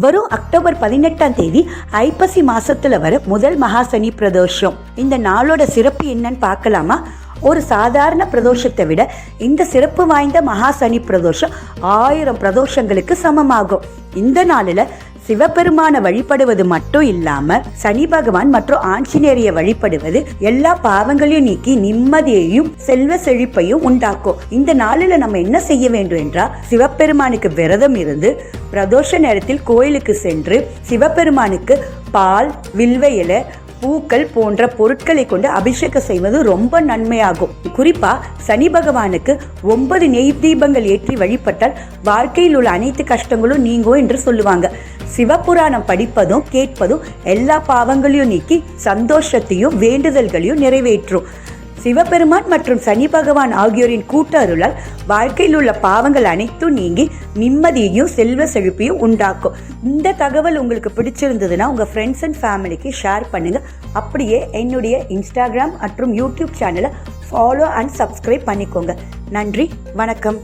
வரும் அக்டோபர் 18 ஐப்பசி மாசத்துல வர முதல் மகா சனி பிரதோஷம். இந்த நாளோட சிறப்பு என்னன்னு பார்க்கலாமா? ஒரு சாதாரண பிரதோஷத்தை விட இந்த சிறப்பு வாய்ந்த மகா சனி பிரதோஷம் 1000 பிரதோஷங்களுக்கு சமமாகும். இந்த நாளில் சிவபெருமான வழிபடுவது மட்டும் இல்லாம சனி பகவான் மற்றும் ஆஞ்சநேயரை வழிபடுவது எல்லா பாவங்களையும் நீக்கி நிம்மதியையும் செல்வ செழிப்பையும் உண்டாக்கும். இந்த நாளில நம்ம என்ன செய்ய வேண்டும் என்றால், சிவபெருமானுக்கு விரதம் இருந்து பிரதோஷ நேரத்தில் கோயிலுக்கு சென்று சிவபெருமானுக்கு பால், வில்வ இலை, பூக்கள் போன்ற பொருட்களை கொண்டு அபிஷேகம் செய்வது ரொம்ப நன்மையாகும். குறிப்பா சனி பகவானுக்கு 9 நெய் தீபங்கள் ஏற்றி வழிபட்டால் வாழ்க்கையில் உள்ள அனைத்து கஷ்டங்களும் நீங்கும் என்று சொல்லுவாங்க. சிவபுராணம் படிப்பதும் கேட்பதும் எல்லா பாவங்களையும் நீக்கி சந்தோஷத்தையும் வேண்டுதல்களையும் நிறைவேற்றும். சிவபெருமான் மற்றும் சனி பகவான் ஆகியோரின் கூட்டு அருளால் வாழ்க்கையில் உள்ள பாவங்கள் அனைத்தும் நீங்கி நிம்மதியையும் செல்வ செழிப்பையும் உண்டாக்கும். இந்த தகவல் உங்களுக்கு பிடிச்சிருந்ததுன்னா உங்கள் ஃப்ரெண்ட்ஸ் அண்ட் ஃபேமிலிக்கு ஷேர் பண்ணுங்க. அப்படியே என்னுடைய இன்ஸ்டாகிராம் மற்றும் யூடியூப் சேனலை ஃபாலோ அண்ட் சப்ஸ்கிரைப் பண்ணிக்கோங்க. நன்றி, வணக்கம்.